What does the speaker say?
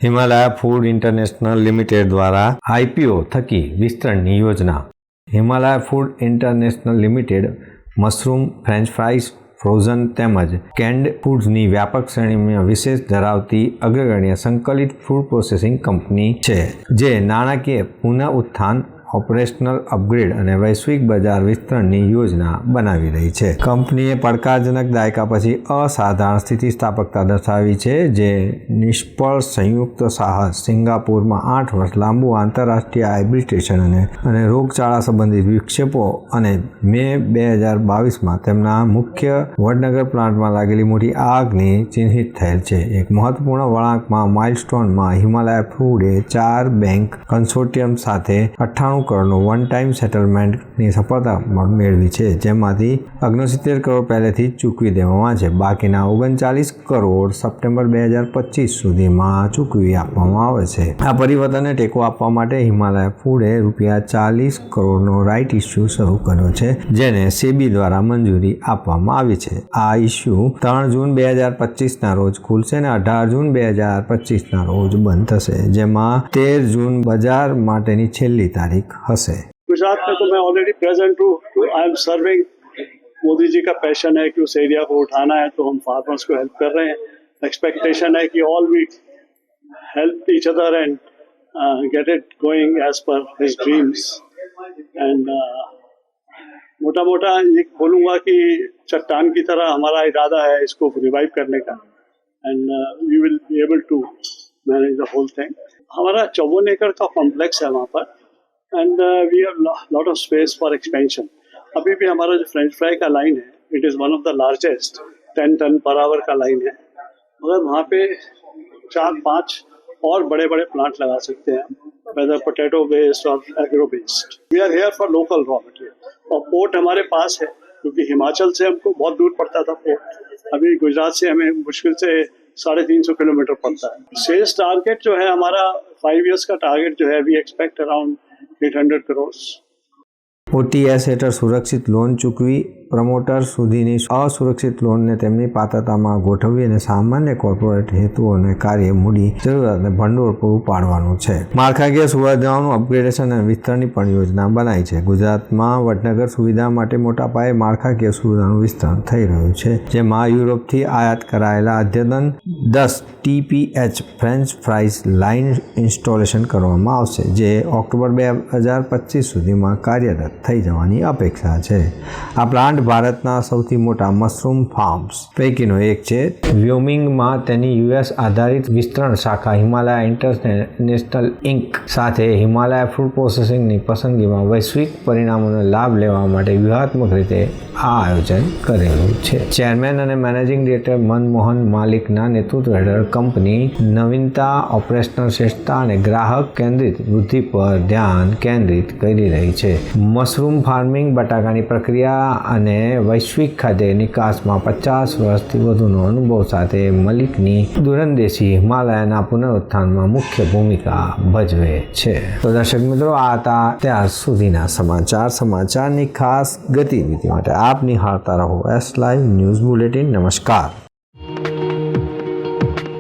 Himalaya food international limited દ્વારા IPO થકી વિસ્તરણની યોજના. Himalaya food international limited mushroom, French fries, frozen તેમજ કેન્ડ ફૂડ્સની વ્યાપક શ્રેણીમાં વિશેષ ધરાવતી અગ્રગણ્ય સંકલિત ફૂડ પ્રોસેસિંગ કંપની છે, જે નાણાકીય પુનઃઉત્થાન, ઓપરેશનલ અપગ્રેડ અને વૈશ્વિક બજાર વિસ્તરણની યોજના બનાવી રહી છે. કંપનીએ પડકારજનક દાયકા પછી અસાધારણ સ્થિતિસ્થાપકતા દર્શાવી છે, જે નિષ્ફળ સંયુક્ત સાહસ, સિંગાપુરમાં 8 વર્ષ લાંબુ આંતરરાષ્ટ્રીય આર્બિટ્રેશન અને રોગચાળા સંબંધિત વિક્ષેપો અને મે 2022માં તેમના મુખ્ય વડનગર પ્લાન્ટમાં લાગેલી મોટી આગની ચિહ્નિત થયેલ છે. એક મહત્વપૂર્ણ વળાંકમાં માઇલસ્ટોનમાં હિમાલયા ફૂડે 4 બેંક કન્સોર્ટિયમ સાથે 98 કરોડનું વન ટાઈમ સેટલમેન્ટની સફળતા મેળવી છે, જેમાંથી 69 કરોડ પહેલેથી જ ચૂકવી દેવામાં છે. બાકીના 39 કરોડ સપ્ટેમ્બર 2025 સુધીમાં ચૂકવી આપવામાં આવે છે. આ પરિવર્તનને ટેકો આપવા માટે હિમાલયા ફૂડે ₹40 કરોડનો રાઇટ ઇસ્યુ શરૂ કર્યો છે, જેને સેબી દ્વારા મંજૂરી આપવામાં આવી છે. આ ઇસ્યુ 3 જૂન 2025ના રોજ ખુલશે અને 18 જૂન 2025ના રોજ બંધ થશે, જેમાં 13 જૂન બજાર માટેની છેલ્લી તારીખ हसे. गुजरात में तो मैं ऑलरेडी प्रेजेंट हूँ. I am serving. Modi ji का पैशन है कि उस एरिया को उठाना है, तो हम फार्मर्स को हेल्प कर रहे हैं. एक्सपेक्टेशन है कि all we help each other and get it going as per his dreams. And मोटा मोटा ये बोलूँगा कि चट्टान की तरह हमारा इरादा है इसको रिवाइव करने का, and we will be able to manage the whole thing. हमारा 54 एकड़ का कॉम्प्लेक्स है वहाँ पर, and we have lot of space for expansion. अभी भी हमारा जो फ्रेंच फ्राई का लाइन है, it is one of the largest 10 ton per hour का लाइन है. मगर वहाँ पे 4-5 और बड़े बड़े प्लांट लगा सकते हैं, वेदर पोटैटो बेस्ड और agro based. We are here for local raw material. और पोर्ट हमारे पास है, क्योंकि हिमाचल से हमको बहुत दूर पड़ता था पोर्ट. अभी गुजरात से हमें मुश्किल से 350 किलोमीटर पड़ता है. सेल्स टारगेट जो है हमारा 5 ईयर्स का टारगेट जो है, we expect around 800 crores. OTS હેઠળ સુરક્ષિત લોન ચૂકવી પ્રમોટર સુધીની અસુરક્ષિત લોનને તેમની પાત્રતામાં ગોઠવવી અને સામાન્ય કોર્પોરેટ હેતુઓને કાર્ય મૂડી જરૂરિયાતને ભંડોળ પૂરું પાડવાનું છે. માળખાકીય સુવિધાઓનું અપગ્રેડેશન અને વિસ્તરણની પણ યોજના બનાવી છે. ગુજરાતમાં વડનગર સુવિધા માટે મોટા પાયે માળખાકીય સુવિધાનું વિસ્તરણ થઈ રહ્યું છે, જેમાં યુરોપથી આયાત કરાયેલા અદ્યતન 10 TPH French fries line installation કરવામાં આવશે, જે ઓક્ટોબર 2025 સુધીમાં કાર્યરત થઈ જવાની અપેક્ષા છે. આ પ્લાન્ટ ભારતના સૌથી મોટા મશરૂમ ફાર્મ્સ પૈકીનો એક છે. વ્યોમિંગમાં તેની US આધારિત વિસ્તરણ શાખા હિમાલયા ઇન્ટરનેશનલ ઇન્ક સાથે હિમાલયા ફૂડ પ્રોસેસિંગની પસંદગીમાં વૈશ્વિક પરિણામોનો લાભ લેવા માટે વ્યૂહાત્મક રીતે આ આયોજન કરેલું છે. ચેરમેન અને મેનેજિંગ ડિરેક્ટર મનમોહન માલિકના નેતૃત્વ હેઠળ કંપની નવીનતા, ઓપરેશનલ શ્રેષ્ઠતા અને ગ્રાહક કેન્દ્રિત વૃદ્ધિ પર ધ્યાન કેન્દ્રિત કરી રહી છે. મશરૂમ ફાર્મિંગ, બટાકાની પ્રક્રિયા અને વૈશ્વિક ખાદ્ય નિકાસમાં 50 વર્ષથી વધુનો અનુભવ સાથે મલિકની દૂરંદેશી હિમાલયના પુનરુત્થાનમાં મુખ્ય ભૂમિકા ભજવે છે. તો દર્શક મિત્રો, આ હતા ત્યાર સુધીના સમાચારની ખાસ ગતિવિધિ માટે આપ નિહાળતા રહો S Live ન્યૂઝ બુલેટિન. નમસ્કાર.